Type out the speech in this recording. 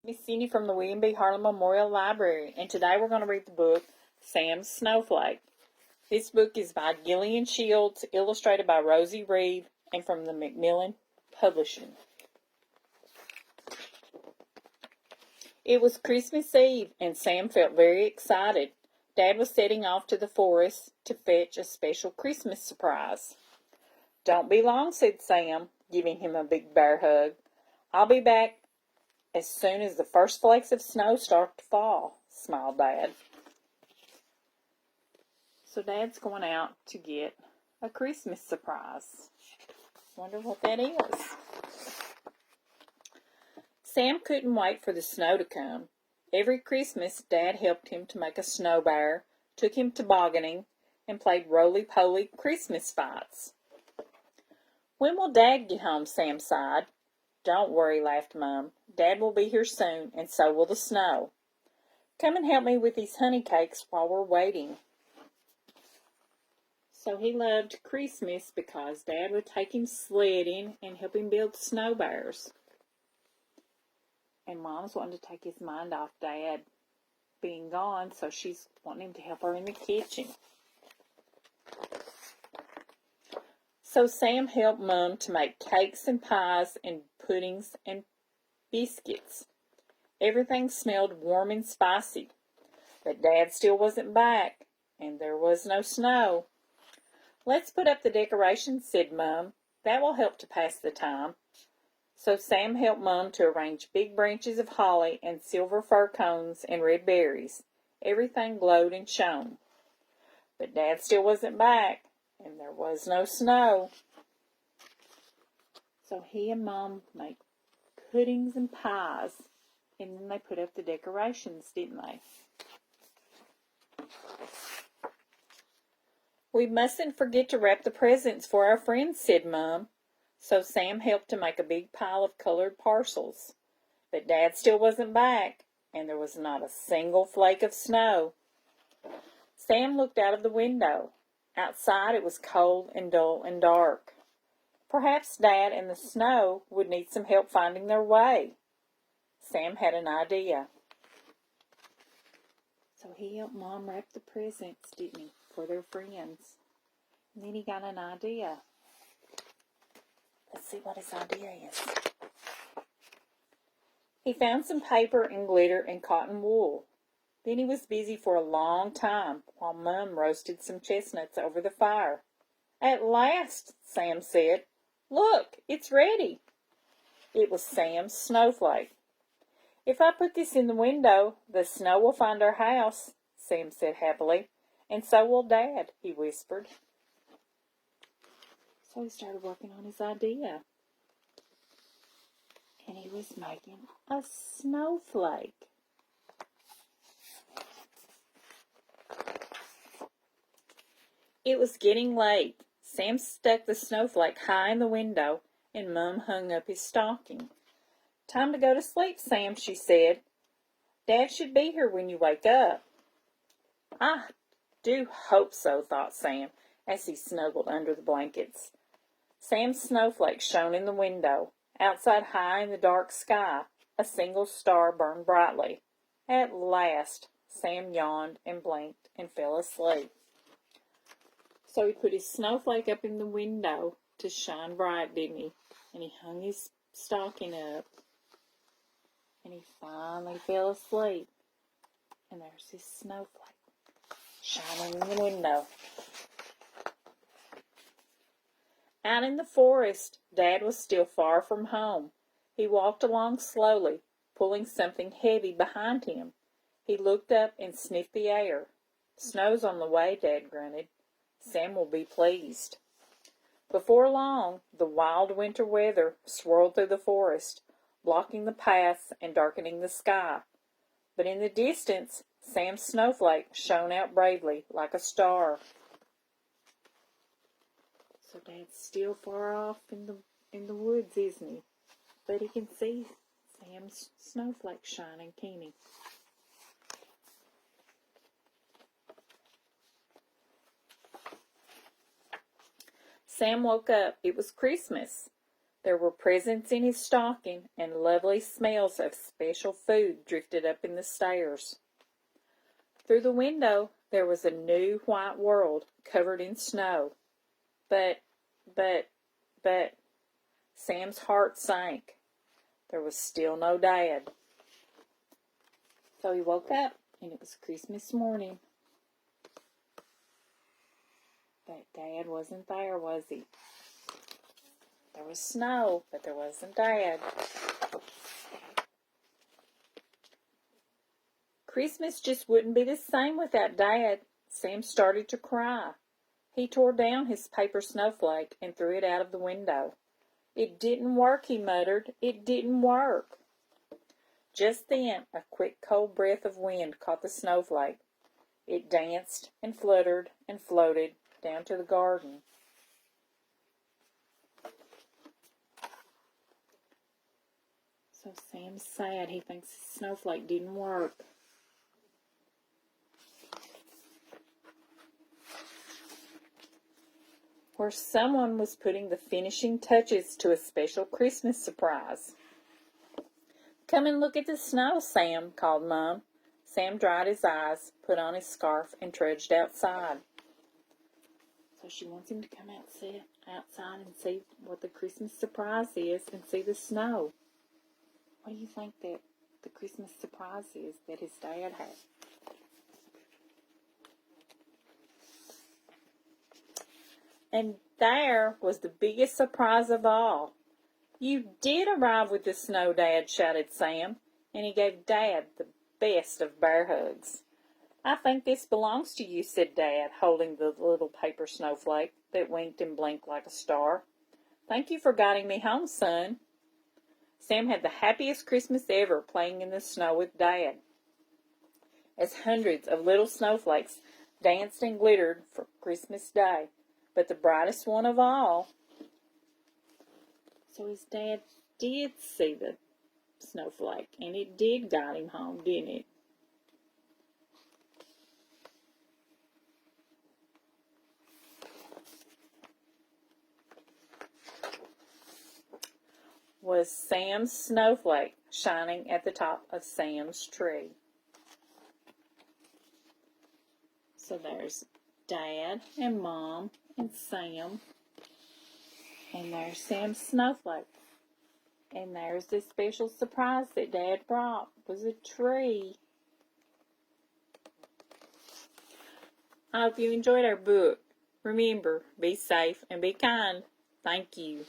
Miss Cindy from the William B. Harlan Memorial Library, and today we're going to read the book Sam's Snowflake. This book is by Gillian Shields, illustrated by Rosie Reeve, and from the Macmillan Publishing. It was Christmas Eve, and Sam felt very excited. Dad was setting off to the forest to fetch a special Christmas surprise. "Don't be long," said Sam, giving him a big bear hug. "I'll be back as soon as the first flakes of snow start to fall," smiled Dad. So Dad's going out to get a Christmas surprise. Wonder what that is. Sam couldn't wait for the snow to come. Every Christmas, Dad helped him to make a snow bear, took him tobogganing, and played roly-poly Christmas fights. "When will Dad get home?" Sam sighed. "Don't worry," laughed Mom. "Dad will be here soon, and so will the snow. Come and help me with these honey cakes while we're waiting." So he loved Christmas because Dad would take him sledding and help him build snow bears. And Mom's wanting to take his mind off Dad being gone, so she's wanting him to help her in the kitchen. So Sam helped Mom to make cakes and pies and puddings and biscuits. Everything smelled warm and spicy, but Dad still wasn't back, and there was no snow. "Let's put up the decorations," said Mom. "That will help to pass the time." So Sam helped Mom to arrange big branches of holly and silver fir cones and red berries. Everything glowed and shone. But Dad still wasn't back, and there was no snow. So he and Mom made puddings and pies, and then they put up the decorations, didn't they? "We mustn't forget to wrap the presents for our friends," said Mom. So Sam helped to make a big pile of colored parcels. But Dad still wasn't back, and there was not a single flake of snow. Sam looked out of the window. Outside it was cold and dull and dark. Perhaps Dad and the snow would need some help finding their way. Sam had an idea. So he helped Mom wrap the presents, didn't he, for their friends. And then he got an idea. Let's see what his idea is. He found some paper and glitter and cotton wool. Then he was busy for a long time while Mom roasted some chestnuts over the fire. "At last," Sam said. "Look, it's ready." It was Sam's snowflake. "If I put this in the window, the snow will find our house," Sam said happily. "And so will Dad," he whispered. So he started working on his idea. And he was making a snowflake. It was getting late. Sam stuck the snowflake high in the window, and Mom hung up his stocking. "Time to go to sleep, Sam," she said. "Dad should be here when you wake up." "I do hope so," thought Sam, as he snuggled under the blankets. Sam's snowflake shone in the window. Outside, high in the dark sky, a single star burned brightly. At last, Sam yawned and blinked and fell asleep. So he put his snowflake up in the window to shine bright, didn't he? And he hung his stocking up. And he finally fell asleep. And there's his snowflake shining in the window. Out in the forest, Dad was still far from home. He walked along slowly, pulling something heavy behind him. He looked up and sniffed the air. "Snow's on the way," Dad grunted. "Sam will be pleased." Before long, the wild winter weather swirled through the forest, blocking the paths and darkening the sky. But in the distance, Sam's snowflake shone out bravely like a star. So Dad's still far off in the woods, isn't he? But he can see Sam's snowflake shining, can't he? Sam woke up. It was Christmas. There were presents in his stocking, and lovely smells of special food drifted up in the stairs. Through the window there was a new white world covered in snow. But, Sam's heart sank. There was still no Dad. So he woke up, and it was Christmas morning. But Dad wasn't there, was he? There was snow, but there wasn't Dad. Christmas just wouldn't be the same without Dad. Sam started to cry. He tore down his paper snowflake and threw it out of the window. It didn't work, he muttered. It didn't work. Just then, a quick cold breath of wind caught the snowflake. It danced and fluttered and floated down to the garden. So Sam's sad. He thinks his snowflake didn't work. Where someone was putting the finishing touches to a special Christmas surprise. "Come and look at the snow, Sam," called Mom. Sam dried his eyes, put on his scarf, and trudged outside. So she wants him to come outside and see what the Christmas surprise is and see the snow. What do you think that the Christmas surprise is that his dad had? And there was the biggest surprise of all. "You did arrive with the snow, Dad," shouted Sam, and he gave Dad the best of bear hugs. "I think this belongs to you," said Dad, holding the little paper snowflake that winked and blinked like a star. "Thank you for guiding me home, son." Sam had the happiest Christmas ever playing in the snow with Dad, as hundreds of little snowflakes danced and glittered for Christmas Day. But the brightest one of all. So his dad did see the snowflake, and it did guide him home, didn't it? Was Sam's snowflake shining at the top of Sam's tree? So there's Dad and Mom and Sam, and there's Sam's snowflake, and there's the special surprise that Dad brought, was a tree. I hope you enjoyed our book. Remember, be safe and be kind. Thank you.